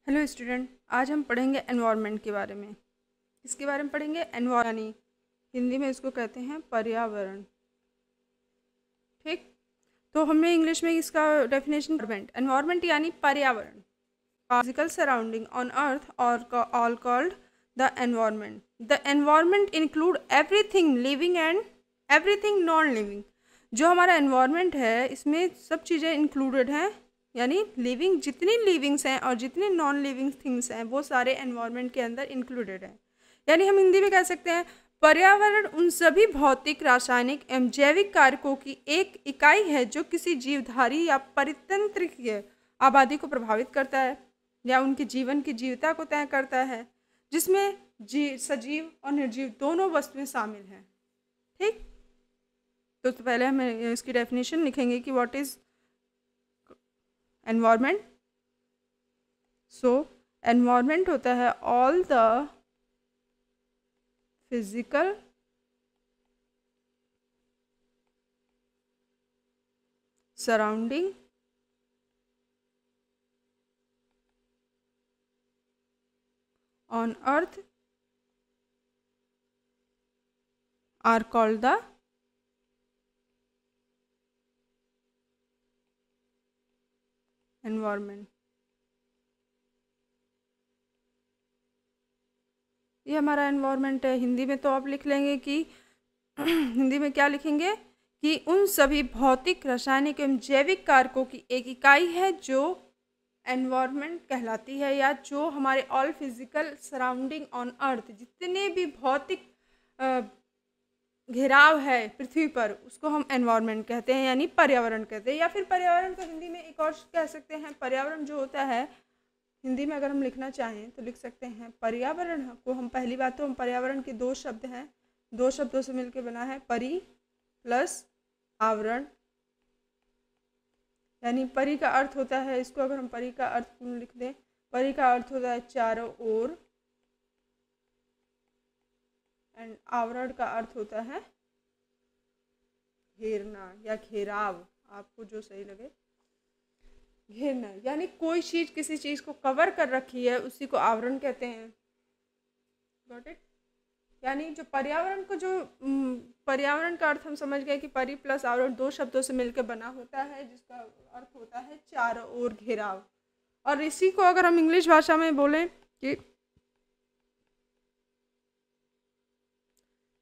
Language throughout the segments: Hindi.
हेलो स्टूडेंट, आज हम पढ़ेंगे एनवायरनमेंट के बारे में। इसके बारे में पढ़ेंगे यानी हिंदी में इसको कहते हैं पर्यावरण। ठीक, तो हमने इंग्लिश में इसका डेफिनेशन एनवायरनमेंट यानी पर्यावरण, फिजिकल सराउंडिंग ऑन अर्थ और all called the environment. The environment include everything living and everything non living. जो हमारा एनवायरनमेंट है इसमें सब चीज़ें इंक्लूडेड हैं, यानी लिविंग जितनी लिविंग्स हैं और जितनी नॉन लिविंग थिंग्स हैं वो सारे एनवायरनमेंट के अंदर इंक्लूडेड हैं। यानी हम हिंदी में कह सकते हैं पर्यावरण उन सभी भौतिक, रासायनिक एवं जैविक कारकों की एक इकाई है जो किसी जीवधारी या परितंत्रीय आबादी को प्रभावित करता है या उनके जीवन की जीवता को तय करता है, जिसमें सजीव और निर्जीव दोनों वस्तुएं शामिल हैं। ठीक, तो पहले हम इसकी डेफिनेशन लिखेंगे कि what is environment. So environment होता है all the physical, surrounding on earth are called the environment. ये हमारा एनवायरनमेंट है। हिंदी में तो आप लिख लेंगे कि हिंदी में क्या लिखेंगे कि उन सभी भौतिक, रासायनिक एवं जैविक कारकों की एक इकाई है जो एनवायरनमेंट कहलाती है, या जो हमारे ऑल फिजिकल सराउंडिंग ऑन अर्थ, जितने भी भौतिक घेराव है पृथ्वी पर, उसको हम एनवायरनमेंट कहते हैं, यानी पर्यावरण कहते हैं। या फिर पर्यावरण को हिंदी में एक और कह सकते हैं, पर्यावरण जो होता है हिंदी में अगर हम लिखना चाहें तो लिख सकते हैं पर्यावरण को हम, पहली बात तो हम पर्यावरण के दो शब्द हैं, दो शब्दों से मिलकर बना है, परि प्लस आवरण। यानी परि का अर्थ होता है, इसको अगर हम परि का अर्थ लिख दें, परि का अर्थ होता है चारों ओर, एंड आवरण का अर्थ होता है घेरना या घेराव, आपको जो सही लगे, घेरना। यानी कोई चीज़ किसी चीज़ को कवर कर रखी है उसी को आवरण कहते हैं। Got it? यानी जो पर्यावरण को, जो पर्यावरण का अर्थ हम समझ गए कि परि प्लस आवरण दो शब्दों से मिलकर बना होता है, जिसका अर्थ होता है चारों ओर घेराव। और इसी को अगर हम इंग्लिश भाषा में बोलें कि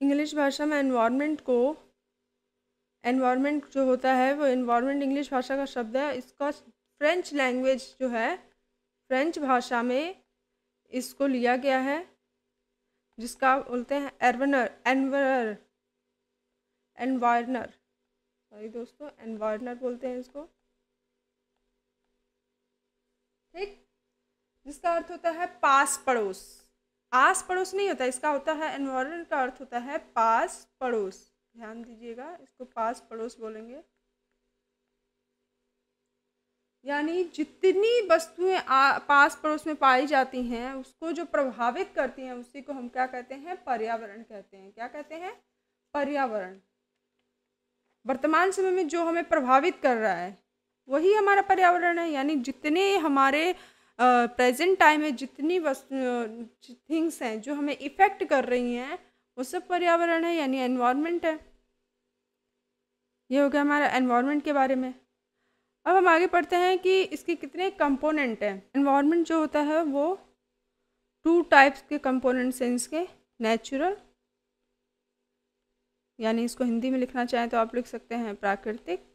इंग्लिश भाषा में एनवायरनमेंट जो होता है वो एनवायरनमेंट इंग्लिश भाषा का शब्द है। इसका फ्रेंच लैंग्वेज जो है, फ्रेंच भाषा में इसको लिया गया है, जिसका बोलते हैं एनवायरनर, सॉरी दोस्तों, एनवायरनर बोलते हैं इसको। ठीक, जिसका अर्थ होता है पास पड़ोस। आस पड़ोस नहीं होता, इसका होता है एनवायरनर का अर्थ होता है पास पड़ोस। ध्यान दीजिएगा, इसको पास पड़ोस बोलेंगे। यानी जितनी वस्तुएं पास पड़ोस में पाई जाती हैं उसको जो प्रभावित करती हैं उसी को हम क्या कहते हैं, पर्यावरण कहते हैं। क्या कहते हैं? पर्यावरण। वर्तमान समय में जो हमें प्रभावित कर रहा है वही हमारा पर्यावरण है। यानी जितने हमारे प्रेजेंट टाइम में जितनी थिंग्स हैं जो हमें इफ़ेक्ट कर रही हैं वो सब पर्यावरण है, यानी एनवायरनमेंट है। ये हो गया हमारा एनवायरनमेंट के बारे में। अब हम आगे पढ़ते हैं कि इसके कितने कंपोनेंट हैं। एनवायरनमेंट जो होता है वो 2 टाइप्स के कंपोनेंट्स हैं इसके, नेचुरल, यानी इसको हिंदी में लिखना चाहें तो आप लिख सकते हैं प्राकृतिक,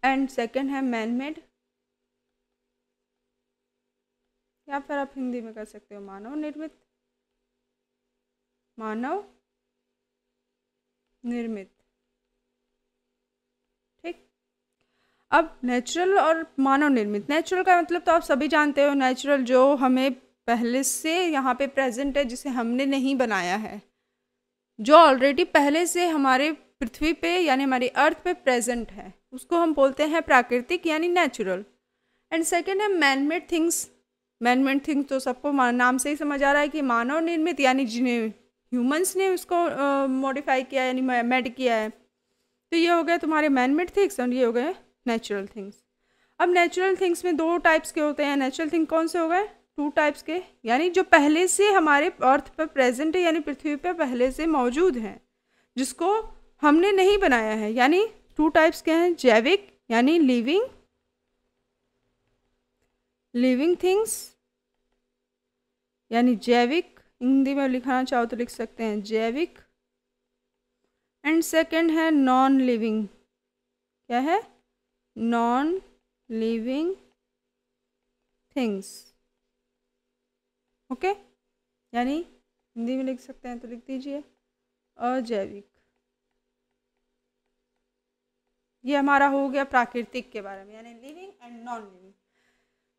एंड सेकंड है मैन मेड, या फिर आप हिंदी में कर सकते हो मानव निर्मित। मानव निर्मित। ठीक, अब नेचुरल और मानव निर्मित। नेचुरल का मतलब तो आप सभी जानते हो, नेचुरल जो हमें पहले से यहाँ पे प्रेजेंट है, जिसे हमने नहीं बनाया है, जो ऑलरेडी पहले से हमारे पृथ्वी पे यानी हमारी अर्थ पे प्रेजेंट है, उसको हम बोलते हैं प्राकृतिक यानी नेचुरल। एंड सेकेंड है man made things. Man made things तो सबको नाम से ही समझ आ रहा है कि मानव निर्मित, यानी जिन्हें ह्यूमंस ने उसको मॉडिफाई किया यानी मेड किया है। तो ये हो गया तुम्हारे मैन मेड थिंग्स और ये हो गए नेचुरल थिंग्स। अब नेचुरल थिंग्स में दो टाइप्स के होते हैं। नेचुरल थिंग कौन से हो गए? 2 टाइप्स के, यानी जो पहले से हमारे अर्थ पर प्रेजेंट है, यानी पृथ्वी पर पहले से मौजूद हैं, जिसको हमने नहीं बनाया है। यानी 2 टाइप्स के हैं, जैविक यानी लिविंग थिंग्स यानी जैविक, हिंदी में लिखाना चाहो तो लिख सकते हैं जैविक। एंड सेकंड है नॉन लिविंग। क्या है? Non living things. ओके, यानी हिंदी में लिख सकते हैं तो लिख दीजिए अजैविक। ये हमारा हो गया प्राकृतिक के बारे में, यानी लिविंग एंड नॉन लिविंग।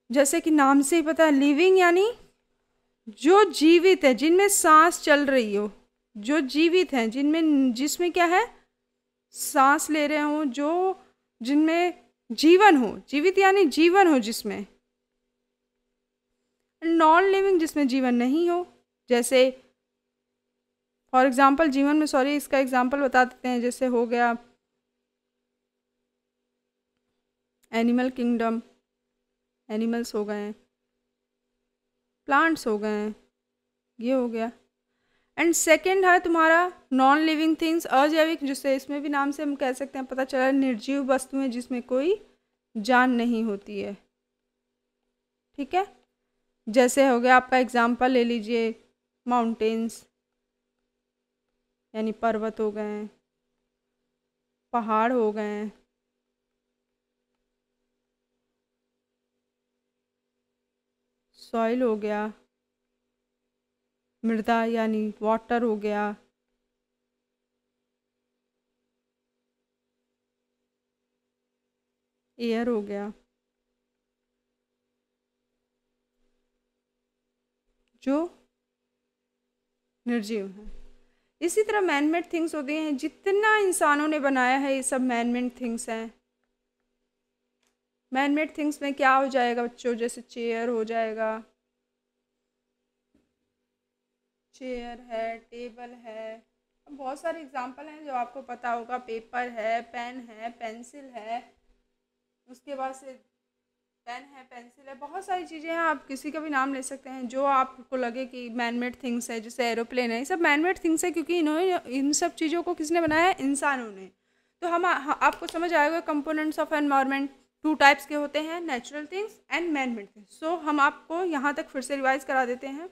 जैसे कि नाम से ही पता है, लिविंग यानी जो जीवित है, जिनमें सांस चल रही हो, जो जीवित हैं, जिसमें क्या है, सांस ले रहे हो, जो जिनमें जीवन हो, जीवित यानी जीवन हो जिसमें। नॉन लिविंग जिसमें जीवन नहीं हो, जैसे फॉर एग्जाम्पल जीवन में, सॉरी इसका एग्जाम्पल बता देते हैं, जैसे हो गया एनिमल किंगडम, एनिमल्स हो गए, प्लांट्स हो गए, ये हो गया। एंड सेकंड है तुम्हारा नॉन लिविंग थिंग्स, अजैविक, जिससे इसमें भी नाम से हम कह सकते हैं, पता चला निर्जीव वस्तुएं जिसमें कोई जान नहीं होती है। ठीक है, जैसे हो गया आपका एग्जाम्पल ले लीजिए माउंटेन्स, यानी पर्वत हो गए, पहाड़ हो गए, सॉइल हो गया, मृदा यानी वाटर हो गया, एयर हो गया, जो निर्जीव है। इसी तरह मैन मेड थिंग्स होती हैं, जितना इंसानों ने बनाया है ये सब मैन मेड थिंग्स हैं। मैन मेड थिंग्स में क्या हो जाएगा बच्चों? जैसे चेयर हो जाएगा, चेयर है, टेबल है, बहुत सारे एग्जाम्पल हैं जो आपको पता होगा। पेपर है, पेन है, पेंसिल है, उसके बाद से पेन है, पेंसिल है, बहुत सारी चीज़ें हैं। आप किसी का भी नाम ले सकते हैं जो आपको लगे कि मैन मेड थिंग्स है। जैसे एरोप्लेन है, ये सब मैन मेड थिंग्स है क्योंकि इन्होंने, इन सब चीज़ों को किसने बनाया है? इंसानों ने। तो हम आपको समझ आएगा कंपोनेंट्स ऑफ एनवायरनमेंट 2 टाइप्स के होते हैं, natural things and man made things. So हम आपको यहाँ तक फिर से रिवाइज करा देते हैं।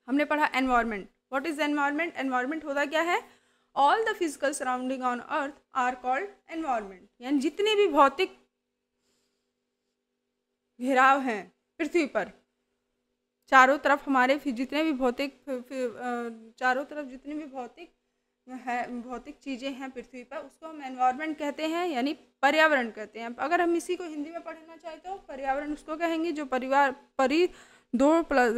हमने पढ़ा environment. What is environment? Environment होता क्या है? All the physical surrounding on earth are called environment, यानी जितने भी भौतिक घेराव हैं पृथ्वी पर, चारों तरफ हमारे जितने भी भौतिक चारों तरफ जितने भी भौतिक चीज़ें हैं पृथ्वी पर, उसको हम एनवायरनमेंट कहते हैं, यानी पर्यावरण कहते हैं। अगर हम इसी को हिंदी में पढ़ना चाहें तो पर्यावरण उसको कहेंगे जो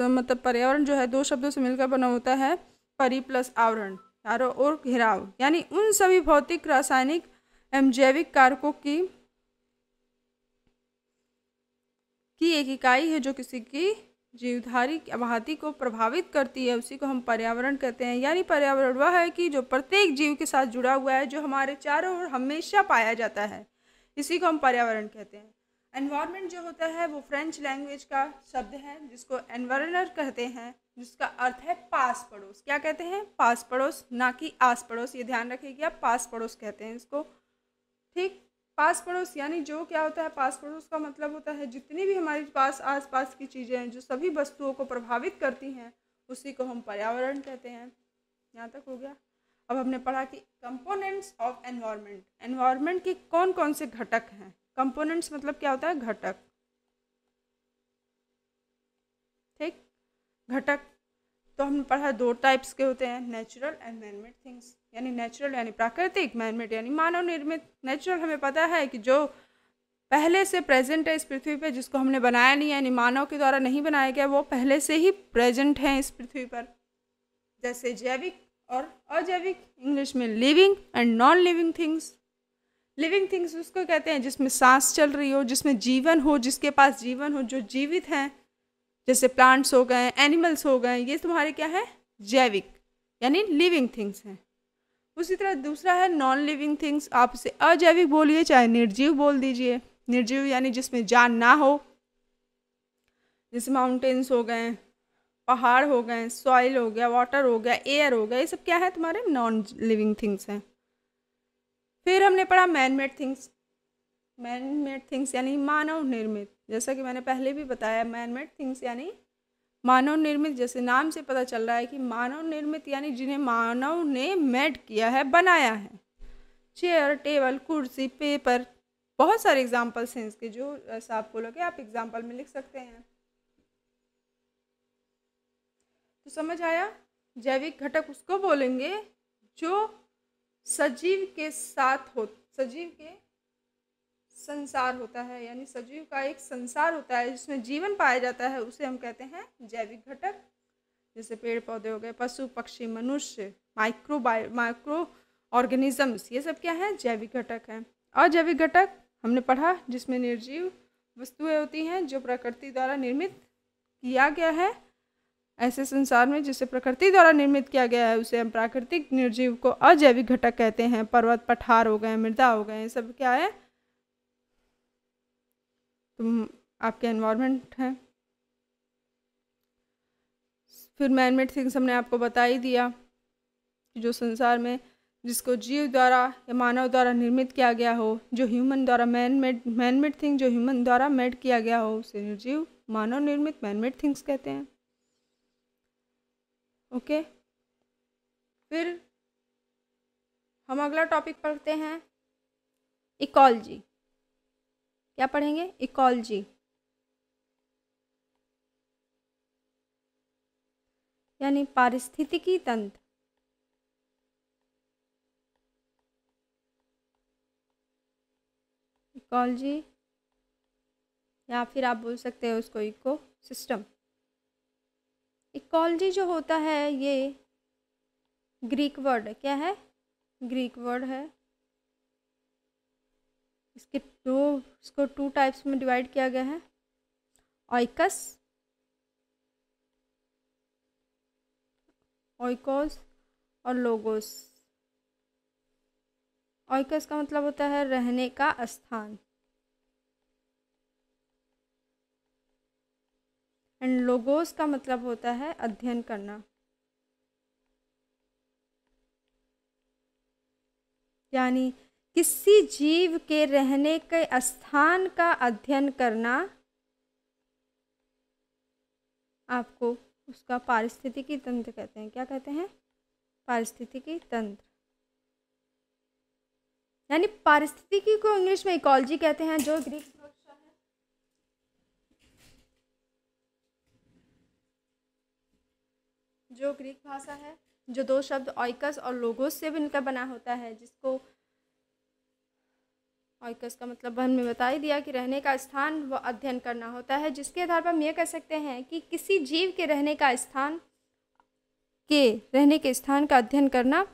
मतलब पर्यावरण जो है 2 शब्दों से मिलकर बना होता है, परि प्लस आवरण, चारों ओर घेराव, यानी उन सभी भौतिक, रासायनिक एवं जैविक कारकों की एक इकाई है जो किसी की जीवधारी आबादी को प्रभावित करती है, उसी को हम पर्यावरण कहते हैं। यानी पर्यावरण वह है कि जो प्रत्येक जीव के साथ जुड़ा हुआ है, जो हमारे चारों ओर हमेशा पाया जाता है, इसी को हम पर्यावरण कहते हैं। एनवायरनमेंट जो होता है वो फ्रेंच लैंग्वेज का शब्द है, जिसको एनवायरनर कहते हैं, जिसका अर्थ है पास पड़ोस। क्या कहते हैं? पास पड़ोस, ना कि आस पड़ोस। ये ध्यान रखिएगा, आप पास पड़ोस कहते हैं इसको। ठीक, पास पड़ोस यानी जो क्या होता है, पास पड़ोस का मतलब होता है जितनी भी हमारे पास आसपास की चीज़ें हैं, जो सभी वस्तुओं को प्रभावित करती हैं, उसी को हम पर्यावरण कहते हैं। यहाँ तक हो गया। अब हमने पढ़ा कि कंपोनेंट्स ऑफ एनवायरनमेंट, एनवायरनमेंट के कौन कौन से घटक हैं। कंपोनेंट्स मतलब क्या होता है? घटक। ठीक, घटक तो हमने पढ़ा 2 टाइप्स के होते हैं, natural and man made things. यानी नेचुरल यानी प्राकृतिक, मैन मेड यानी मानव निर्मित। नेचुरल हमें पता है कि जो पहले से प्रेजेंट है इस पृथ्वी पे, जिसको हमने बनाया नहीं है, यानी मानव के द्वारा नहीं बनाया गया, वो पहले से ही प्रेजेंट है इस पृथ्वी पर। जैसे जैविक और अजैविक, इंग्लिश में living and non living things. Living things उसको कहते हैं जिसमें सांस चल रही हो, जिसमें जीवन हो, जिसके पास जीवन हो, जो जीवित हैं, जैसे प्लांट्स हो गए, एनिमल्स हो गए, ये तुम्हारे क्या है, जैविक यानी लिविंग थिंग्स हैं। उसी तरह दूसरा है नॉन लिविंग थिंग्स, आप इसे अजैविक बोलिए चाहे निर्जीव बोल दीजिए। निर्जीव यानी जिसमें जान ना हो, जैसे माउंटेन्स हो गए, पहाड़ हो गए, सॉइल हो गया, वाटर हो गया, एयर हो गया, ये सब क्या है, तुम्हारे नॉन लिविंग थिंग्स हैं। फिर हमने पढ़ा man made things. Man made things यानी मानव निर्मित, जैसा कि मैंने पहले भी बताया, मैन मेड थिंग्स यानी मानव निर्मित। जैसे नाम से पता चल रहा है कि मानव निर्मित यानी जिन्हें मानव ने मेड किया है, बनाया है। चेयर, टेबल, कुर्सी, पेपर, बहुत सारे एग्जाम्पल्स हैं इसके, जो ऐसा आपको लगे आप एग्जाम्पल में लिख सकते हैं। तो समझ आया, जैविक घटक उसको बोलेंगे जो सजीव के साथ हो, सजीव के संसार होता है, यानी सजीव का एक संसार होता है जिसमें जीवन पाया जाता है, उसे हम कहते हैं जैविक घटक। जैसे पेड़ पौधे हो गए, पशु पक्षी, मनुष्य, माइक्रो ऑर्गेनिजम्स, ये सब क्या है, जैविक घटक हैं। अजैविक घटक हमने पढ़ा जिसमें निर्जीव वस्तुएं होती हैं जो प्रकृति द्वारा निर्मित किया गया है। ऐसे संसार में जिसे प्रकृति द्वारा निर्मित किया गया है उसे हम प्राकृतिक निर्जीव को अजैविक घटक कहते हैं। पर्वत, पठार हो गए, मृदा हो गए, ये सब क्या है, तुम आपके एनवायरनमेंट हैं। फिर मैन मेड थिंग्स हमने आपको बता ही दिया कि जो संसार में जिसको जीव द्वारा या मानव द्वारा निर्मित किया गया हो, जो ह्यूमन द्वारा मैन मेड थिंग जो ह्यूमन द्वारा मेड किया गया हो उसे निर्जीव मानव निर्मित मैन मेड थिंग्स कहते हैं। ओके, फिर हम अगला टॉपिक पढ़ते हैं, इकोलॉजी। क्या पढ़ेंगे, इकोलॉजी यानी पारिस्थितिकी तंत्र। इकोलॉजी या फिर आप बोल सकते हो उसको इको सिस्टम। इकोलॉजी जो होता है ये ग्रीक वर्ड है, क्या है, ग्रीक वर्ड है। इसको टू टाइप्स में डिवाइड किया गया है, ऑइकस, ऑइकोस और लोगोस। ऑइकस का मतलब होता है रहने का स्थान, एंड लोगोस का मतलब होता है अध्ययन करना, यानी किसी जीव के रहने के स्थान का अध्ययन करना आपको उसका पारिस्थितिकी तंत्र कहते हैं। क्या कहते हैं, पारिस्थितिकी तंत्र। यानी पारिस्थितिकी को इंग्लिश में इकोलॉजी कहते हैं, जो ग्रीक भाषा है, जो ग्रीक भाषा है, जो दो शब्द ऑइकस और लोगोस से मिलकर बना होता है, जिसको ऑइकस का मतलब हमने बता ही दिया कि रहने का स्थान व अध्ययन करना होता है, जिसके आधार पर हम ये कह सकते हैं कि किसी जीव के रहने का स्थान का अध्ययन करना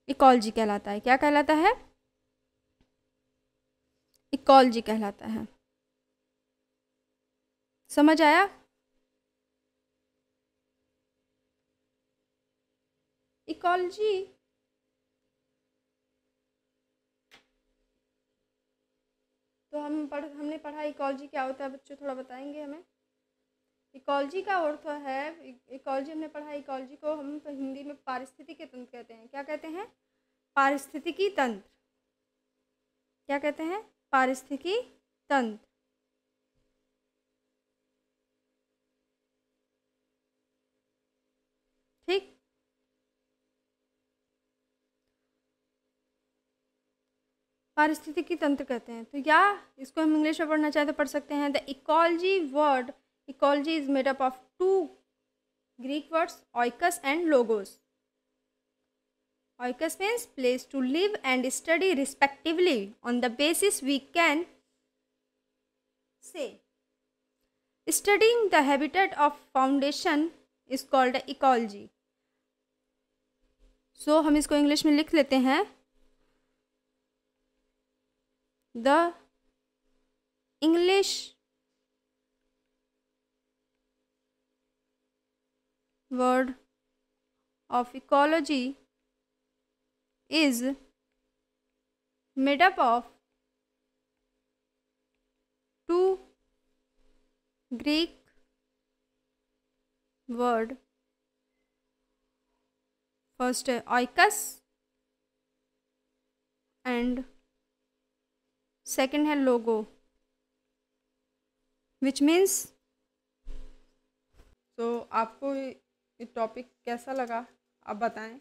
इकोलॉजी कहलाता है। क्या कहलाता है, इकोलॉजी कहलाता है। समझ आया, इकोलॉजी तो हमने पढ़ा इकोलॉजी क्या होता है, बच्चों थोड़ा बताएंगे हमें। इकोलॉजी का अर्थ है, इकोलॉजी हमने पढ़ा, इकोलॉजी को हम तो हिंदी में पारिस्थितिकी तंत्र कहते हैं। क्या कहते हैं, पारिस्थितिकी तंत्र। क्या कहते हैं, पारिस्थितिकी तंत्र। ठीक, पारिस्थितिकी तंत्र कहते हैं। तो या इसको हम इंग्लिश में पढ़ना चाहे तो पढ़ सकते हैं, the ecology word, ecology is made up of two Greek words, oikos and logos. Oikos means place to live and study respectively. On the basis we can say studying the habitat of foundation is called ecology. So हम इसको इंग्लिश में लिख लेते हैं, the English word of ecology is made up of two Greek word. First है oikos and second है logo, which means. तो आपको ये टॉपिक कैसा लगा आप बताएं।